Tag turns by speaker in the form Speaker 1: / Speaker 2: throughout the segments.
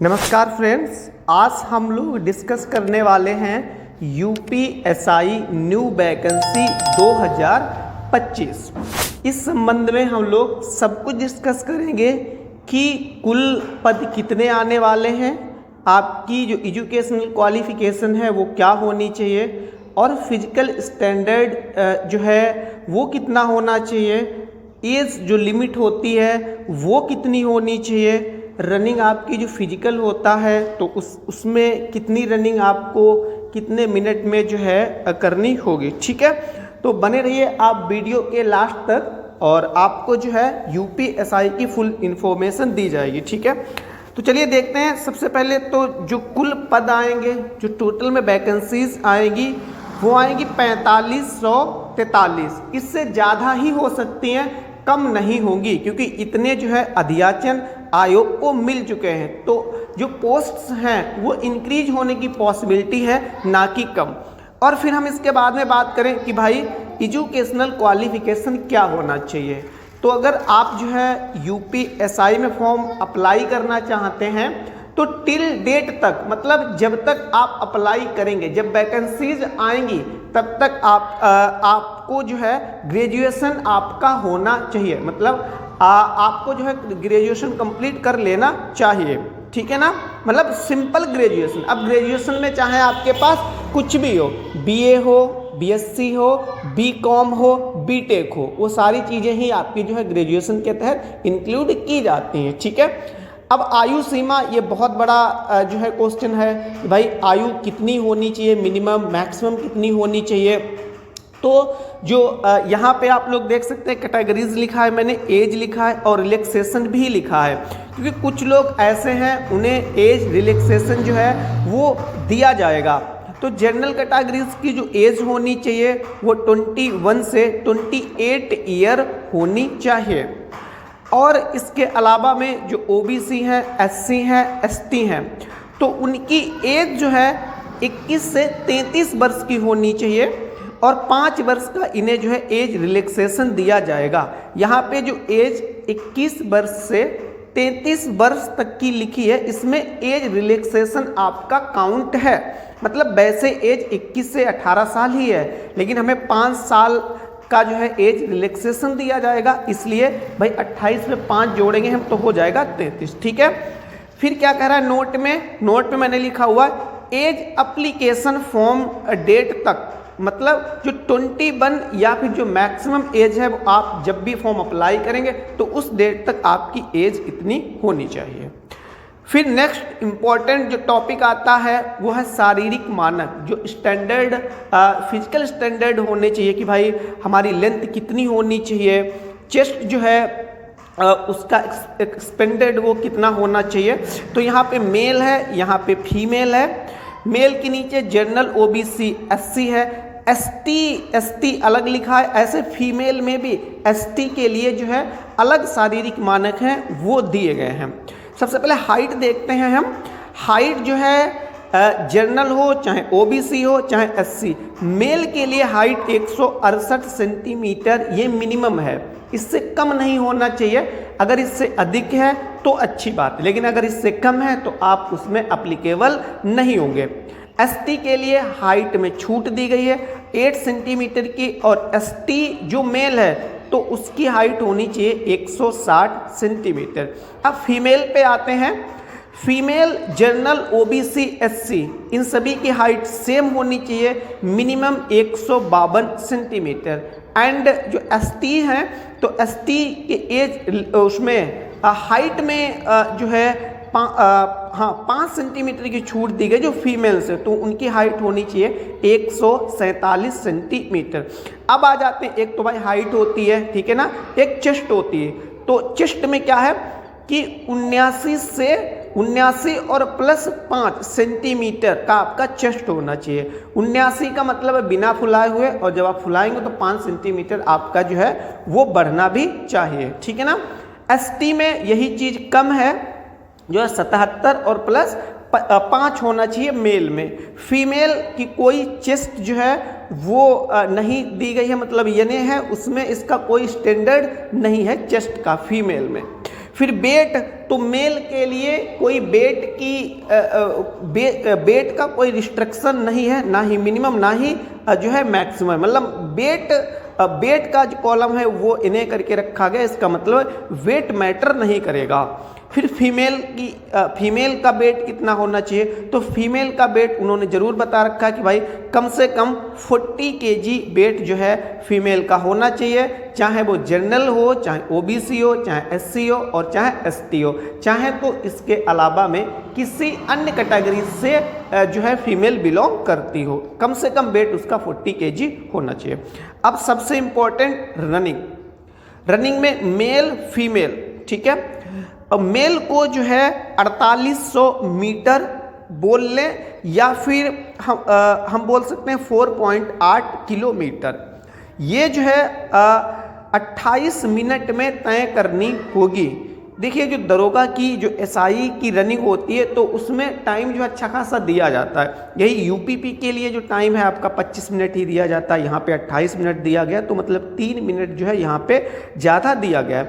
Speaker 1: नमस्कार फ्रेंड्स, आज हम लोग डिस्कस करने वाले हैं यूपीएसआई न्यू वैकेंसी 2025। इस संबंध में हम लोग सब कुछ डिस्कस करेंगे कि कुल पद कितने आने वाले हैं, आपकी जो एजुकेशनल क्वालिफिकेशन है वो क्या होनी चाहिए और फिजिकल स्टैंडर्ड जो है वो कितना होना चाहिए, एज जो लिमिट होती है वो कितनी होनी चाहिए, रनिंग आपकी जो फिजिकल होता है तो उसमें कितनी रनिंग आपको कितने मिनट में जो है करनी होगी। ठीक है, तो बने रहिए आप वीडियो के लास्ट तक और आपको जो है यूपीएसआई की फुल इंफॉर्मेशन दी जाएगी। ठीक है, तो चलिए देखते हैं। सबसे पहले तो जो कुल पद आएंगे, जो टोटल में वैकेंसीज आएंगी वो आएंगी 4543। इससे ज़्यादा ही हो सकती हैं, कम नहीं होंगी, क्योंकि इतने जो है अध्याचन आयोग को मिल चुके हैं। तो जो पोस्ट्स हैं वो इंक्रीज होने की पॉसिबिलिटी है, ना कि कम। और फिर हम इसके बाद में बात करें कि भाई एजुकेशनल क्वालिफिकेशन क्या होना चाहिए। तो अगर आप जो है यूपीएसआई में फॉर्म अप्लाई करना चाहते हैं तो टिल डेट तक, मतलब जब तक आप अप्लाई करेंगे, जब वैकेंसीज आएंगी तब तक आपको जो है ग्रेजुएशन आपका होना चाहिए, मतलब आपको जो है ग्रेजुएशन कंप्लीट कर लेना चाहिए। ठीक है ना, मतलब सिंपल ग्रेजुएशन। अब ग्रेजुएशन में चाहे आपके पास कुछ भी हो, बीए हो, बीएससी हो, बीकॉम हो, बीटेक हो, वो सारी चीज़ें ही आपकी जो है ग्रेजुएशन के तहत इंक्लूड की जाती हैं। ठीक है, अब आयु सीमा, ये बहुत बड़ा जो है क्वेश्चन है कि भाई आयु कितनी होनी चाहिए, मिनिमम मैक्सिमम कितनी होनी चाहिए। तो जो यहाँ पे आप लोग देख सकते हैं कैटेगरीज लिखा है, मैंने एज लिखा है और रिलैक्सेशन भी लिखा है, क्योंकि कुछ लोग ऐसे हैं उन्हें एज रिलैक्सेशन जो है वो दिया जाएगा। तो जनरल कैटेगरीज की जो एज होनी चाहिए वो 21 से 28 ईयर होनी चाहिए। और इसके अलावा में जो ओबीसी हैं, एससी हैं, एसटी हैं, तो उनकी एज जो है 21 से 33 वर्ष की होनी चाहिए और 5 वर्ष का इन्हें जो है एज रिलैक्सेशन दिया जाएगा। यहाँ पे जो एज 21 वर्ष से 33 वर्ष तक की लिखी है, इसमें एज रिलैक्सेशन आपका काउंट है। मतलब वैसे एज 21 से 18 साल ही है, लेकिन हमें 5 साल का जो है एज रिलैक्सेशन दिया जाएगा, इसलिए भाई 28 में 5 जोड़ेंगे हम तो हो जाएगा 33। ठीक है, फिर क्या कह रहा है नोट में मैंने लिखा हुआ एज एप्लीकेशन फॉर्म डेट तक, मतलब जो 21 या फिर जो मैक्सिमम एज है वो आप जब भी फॉर्म अप्लाई करेंगे तो उस डेट तक आपकी एज इतनी होनी चाहिए। फिर नेक्स्ट इम्पॉर्टेंट जो टॉपिक आता है वो है शारीरिक मानक, जो स्टैंडर्ड फिजिकल स्टैंडर्ड होने चाहिए कि भाई हमारी लेंथ कितनी होनी चाहिए, चेस्ट जो है उसका एक्सपेंडेड वो कितना होना चाहिए। तो यहाँ पे मेल है, यहाँ पे फीमेल है। मेल के नीचे जनरल, ओबीसी, एससी है, एसटी अलग लिखा है। ऐसे फीमेल में भी एसटी के लिए जो है अलग शारीरिक मानक हैं वो दिए गए हैं। सबसे पहले हाइट देखते हैं हम। हाइट जो है जनरल हो चाहे ओबीसी हो चाहे एससी, मेल के लिए हाइट 168 सेंटीमीटर ये मिनिमम है, इससे कम नहीं होना चाहिए। अगर इससे अधिक है तो अच्छी बात है, लेकिन अगर इससे कम है तो आप उसमें एप्लीकेबल नहीं होंगे। एसटी के लिए हाइट में छूट दी गई है 8 सेंटीमीटर की, और एसटी जो मेल है तो उसकी हाइट होनी चाहिए 160 सेंटीमीटर। अब फीमेल पे आते हैं। फीमेल जनरल, ओबीसी, एससी इन सभी की हाइट सेम होनी चाहिए, मिनिमम 152 सेंटीमीटर। एंड जो एसटी हैं तो एसटी के एज उसमें हाइट में जो है 5 सेंटीमीटर की छूट दी गई जो फीमेल से, तो उनकी हाइट होनी चाहिए 147 सेंटीमीटर। अब आ जाते हैं, एक तो भाई हाइट होती है, ठीक है ना, एक चेस्ट होती है। तो चेस्ट में क्या है कि 79 और प्लस 5 सेंटीमीटर का आपका चेस्ट होना चाहिए। 79 का मतलब है बिना फुलाए हुए, और जब आप फुलाएंगे तो 5 सेंटीमीटर आपका जो है वो बढ़ना भी चाहिए। ठीक है ना। एसटी में यही चीज़ कम है, जो है 77 और प्लस 5 होना चाहिए मेल में। फीमेल की कोई चेस्ट जो है वो नहीं दी गई है, मतलब ये है उसमें इसका कोई स्टैंडर्ड नहीं है चेस्ट का फीमेल में। फिर बेट, तो मेल के लिए कोई बेट की बेट का कोई रिस्ट्रिक्शन नहीं है, ना ही मिनिमम ना ही जो है मैक्सिमम, मतलब बेट का जो कॉलम है वो इन्हें करके रखा गया, इसका मतलब वेट मैटर नहीं करेगा। फिर फीमेल का वेट कितना होना चाहिए, तो फीमेल का वेट उन्होंने जरूर बता रखा है कि भाई कम से कम 40 kg वेट जो है फीमेल का होना चाहिए, चाहे वो जनरल हो, चाहे ओबीसी हो, चाहे एससी हो और चाहे एसटी हो, चाहे तो इसके अलावा में किसी अन्य कैटेगरी से जो है फीमेल बिलोंग करती हो, कम से कम वेट उसका 40 kg होना चाहिए। अब सबसे इंपॉर्टेंट रनिंग में मेल फीमेल, ठीक है। अब मेल को जो है 4800 मीटर बोल लें या फिर हम बोल सकते हैं 4.8 किलोमीटर, ये जो है 28 मिनट में तय करनी होगी। देखिए जो दरोगा की जो एसआई की रनिंग होती है तो उसमें टाइम जो अच्छा खासा दिया जाता है, यही यूपीपी के लिए जो टाइम है आपका 25 मिनट ही दिया जाता है, यहाँ पे 28 मिनट दिया गया, तो मतलब 3 मिनट जो है यहाँ पे ज़्यादा दिया गया है।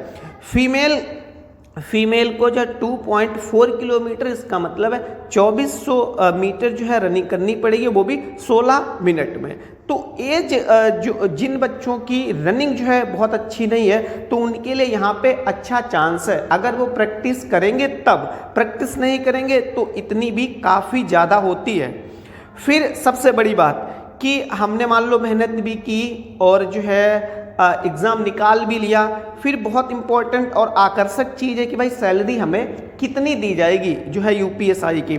Speaker 1: फीमेल को जो 2.4 किलोमीटर, इसका मतलब है 2400 मीटर जो है रनिंग करनी पड़ेगी, वो भी 16 मिनट में। तो एज जो जिन बच्चों की रनिंग जो है बहुत अच्छी नहीं है तो उनके लिए यहाँ पे अच्छा चांस है, अगर वो प्रैक्टिस करेंगे तब, प्रैक्टिस नहीं करेंगे तो इतनी भी काफ़ी ज़्यादा होती है। फिर सबसे बड़ी बात कि हमने मान लो मेहनत भी की और जो है एग्ज़ाम निकाल भी लिया, फिर बहुत इंपॉर्टेंट और आकर्षक चीज़ है कि भाई सैलरी हमें कितनी दी जाएगी जो है यूपीएसआई की।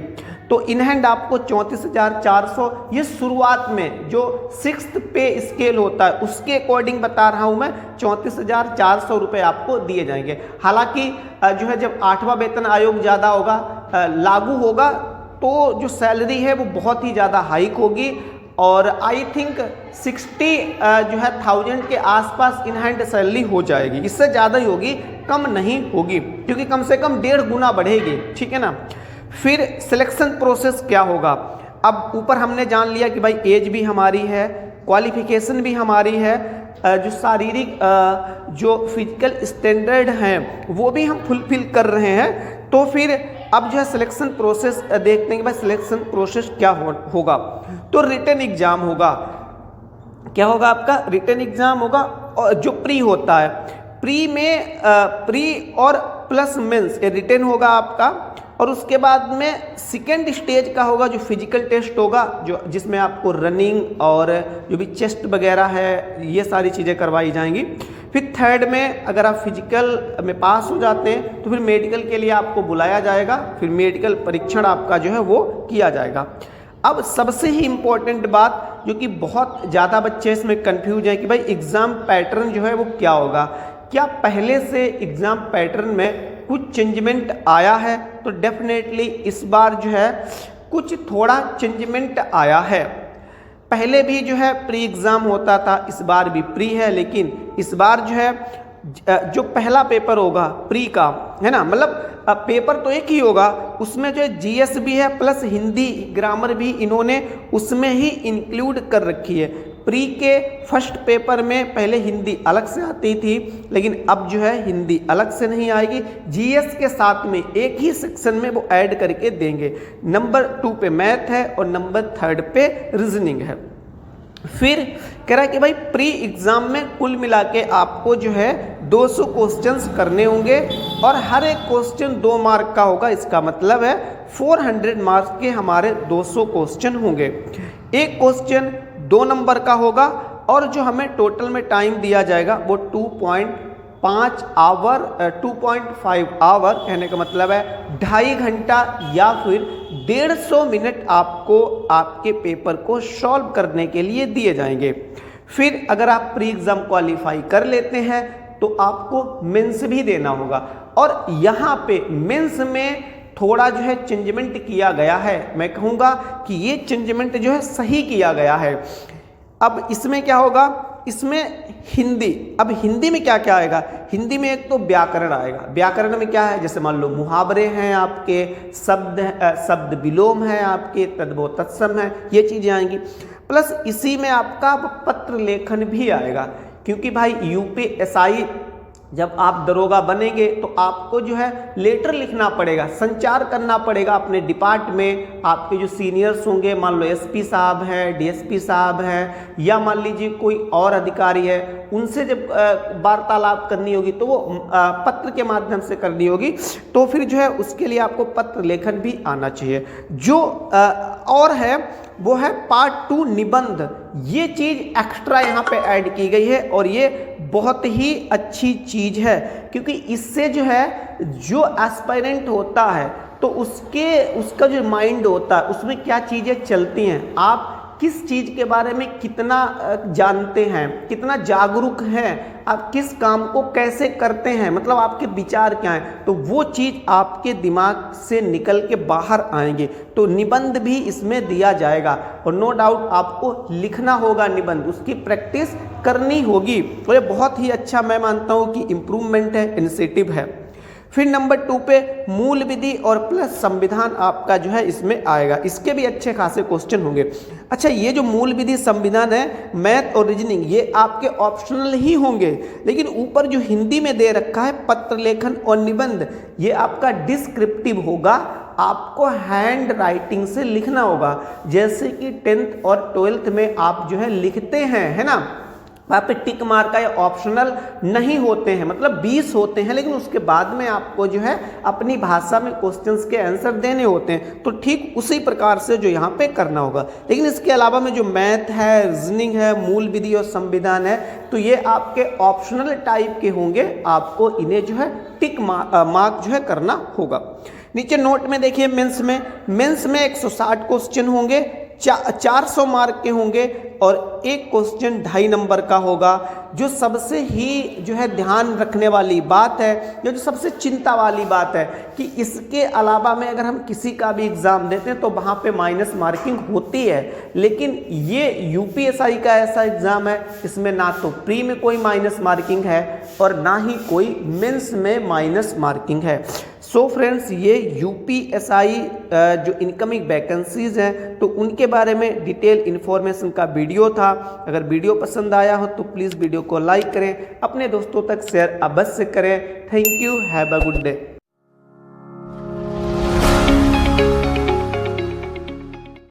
Speaker 1: तो इन हैंड आपको 34,400, ये शुरुआत में जो 6th पे स्केल होता है उसके अकॉर्डिंग बता रहा हूँ मैं, 34,400 रुपये आपको दिए जाएंगे। हालांकि जो है जब 8वां वेतन आयोग ज़्यादा होगा लागू होगा तो जो सैलरी है वो बहुत ही ज़्यादा हाइक होगी और आई थिंक 60 जो है 1000 के आसपास इन हैंड सैलरी हो जाएगी, इससे ज़्यादा ही होगी, कम नहीं होगी, क्योंकि कम से कम 1.5 गुना बढ़ेगी, ठीक है ना। फिर सिलेक्शन प्रोसेस क्या होगा, अब ऊपर हमने जान लिया कि भाई एज भी हमारी है, क्वालिफिकेशन भी हमारी है, जो शारीरिक जो फिजिकल स्टैंडर्ड हैं वो भी हम फुलफिल कर रहे हैं। तो फिर अब जो है सिलेक्शन प्रोसेस देखते हैं कि भाई सिलेक्शन प्रोसेस क्या होगा। तो रिटन एग्जाम होगा, क्या होगा आपका रिटन एग्जाम होगा, और जो प्री होता है, प्री में प्री और प्लस मेंस ये रिटन होगा आपका, और उसके बाद में सेकेंड स्टेज का होगा जो फिजिकल टेस्ट होगा, जो जिसमें आपको रनिंग और जो भी चेस्ट वगैरह है ये सारी चीज़ें करवाई जाएंगी। फिर थर्ड में अगर आप फिजिकल में पास हो जाते हैं तो फिर मेडिकल के लिए आपको बुलाया जाएगा, फिर मेडिकल परीक्षण आपका जो है वो किया जाएगा। अब सबसे ही इम्पोर्टेंट बात जो कि बहुत ज़्यादा बच्चे इसमें कंफ्यूज हैं कि भाई एग्ज़ाम पैटर्न जो है वो क्या होगा, क्या पहले से एग्ज़ाम पैटर्न में कुछ चेंजमेंट आया है, तो डेफिनेटली इस बार जो है कुछ थोड़ा चेंजमेंट आया है। पहले भी जो है प्री एग्ज़ाम होता था, इस बार भी प्री है, लेकिन इस बार जो है जो पहला पेपर होगा प्री का, है ना, मतलब पेपर तो एक ही होगा, उसमें जो है जीएस भी है प्लस हिंदी ग्रामर भी इन्होंने उसमें ही इंक्लूड कर रखी है। प्री के फर्स्ट पेपर में पहले हिंदी अलग से आती थी, लेकिन अब जो है हिंदी अलग से नहीं आएगी, जीएस के साथ में एक ही सेक्शन में वो ऐड करके देंगे। नंबर 2 पे मैथ है और नंबर 3 पे रीजनिंग है। फिर कह रहा है कि भाई प्री एग्ज़ाम में कुल मिला के आपको जो है 200 क्वेश्चंस करने होंगे और हर एक क्वेश्चन 2 मार्क का होगा, इसका मतलब है 400 मार्क्स के हमारे 200 क्वेश्चन होंगे। एक क्वेश्चन 2 नंबर का होगा और जो हमें टोटल में टाइम दिया जाएगा वो 2.5 आवर, कहने का मतलब है 2.5 घंटा या फिर 150 मिनट आपको आपके पेपर को सॉल्व करने के लिए दिए जाएंगे। फिर अगर आप प्री एग्ज़ाम क्वालिफाई कर लेते हैं तो आपको मेंस भी देना होगा, और यहाँ पे मेंस में थोड़ा जो है चेंजमेंट किया गया है, मैं कहूँगा कि ये चेंजमेंट जो है सही किया गया है। अब इसमें क्या होगा, इसमें हिंदी, अब हिंदी में क्या क्या आएगा, हिंदी में एक तो व्याकरण आएगा, व्याकरण में क्या है, जैसे मान लो मुहावरे हैं आपके, शब्द विलोम है आपके, तद्भव तत्सम है, ये चीज़ें आएंगी। प्लस इसी में आपका पत्र लेखन भी आएगा, क्योंकि भाई यूपीएसआई जब आप दरोगा बनेंगे तो आपको जो है लेटर लिखना पड़ेगा, संचार करना पड़ेगा अपने डिपार्ट में। आपके जो सीनियर्स होंगे, मान लो एसपी साहब हैं, डीएसपी साहब हैं, या मान लीजिए कोई और अधिकारी है, उनसे जब वार्तालाप करनी होगी तो वो पत्र के माध्यम से करनी होगी। तो फिर जो है उसके लिए आपको पत्र लेखन भी आना चाहिए। जो और है वो है पार्ट 2 निबंध। ये चीज़ एक्स्ट्रा यहाँ पे ऐड की गई है और ये बहुत ही अच्छी चीज़ है, क्योंकि इससे जो है जो एस्पायरेंट होता है तो उसका जो माइंड होता है उसमें क्या चीज़ें चलती हैं, आप किस चीज़ के बारे में कितना जानते हैं, कितना जागरूक हैं, आप किस काम को कैसे करते हैं, मतलब आपके विचार क्या हैं, तो वो चीज़ आपके दिमाग से निकल के बाहर आएंगे। तो निबंध भी इसमें दिया जाएगा और नो डाउट आपको लिखना होगा निबंध, उसकी प्रैक्टिस करनी होगी। तो ये बहुत ही अच्छा मैं मानता हूँ कि इम्प्रूवमेंट है, इनिशिएटिव है। फिर नंबर 2 पे मूल विधि और प्लस संविधान आपका जो है इसमें आएगा। इसके भी अच्छे खासे क्वेश्चन होंगे। अच्छा, ये जो मूल विधि संविधान है, मैथ और रीजनिंग, ये आपके ऑप्शनल ही होंगे, लेकिन ऊपर जो हिंदी में दे रखा है पत्र लेखन और निबंध, ये आपका डिस्क्रिप्टिव होगा, आपको हैंड राइटिंग से लिखना होगा। जैसे कि 10th और 12th में आप जो है लिखते हैं, है ना, वहाँ पे टिक मार का या ऑप्शनल नहीं होते हैं, मतलब 20 होते हैं, लेकिन उसके बाद में आपको जो है अपनी भाषा में क्वेश्चंस के आंसर देने होते हैं। तो ठीक उसी प्रकार से जो यहाँ पे करना होगा। लेकिन इसके अलावा में जो मैथ है, रीजनिंग है, मूल विधि और संविधान है, तो ये आपके ऑप्शनल टाइप के होंगे, आपको इन्हें जो है टिक मार्क जो है करना होगा। नीचे नोट में देखिए मेंस में 160 क्वेश्चन होंगे, 400 मार्क के होंगे और एक क्वेश्चन 2.5 नंबर का होगा। जो सबसे ही जो है ध्यान रखने वाली बात है, जो सबसे चिंता वाली बात है कि इसके अलावा में अगर हम किसी का भी एग्ज़ाम देते हैं तो वहाँ पे माइनस मार्किंग होती है, लेकिन ये यूपीएसआई का ऐसा एग्ज़ाम है, इसमें ना तो प्री में कोई माइनस मार्किंग है और ना ही कोई मेंस में माइनस मार्किंग है। सो फ्रेंड्स, ये यूपीएसआई जो इनकमिंग वैकेंसीज हैं तो उनके बारे में डिटेल इन्फॉर्मेशन का वीडियो था। अगर वीडियो पसंद आया हो तो प्लीज़ वीडियो को लाइक करें, अपने दोस्तों तक शेयर अवश्य करें। Thank you, have a good day.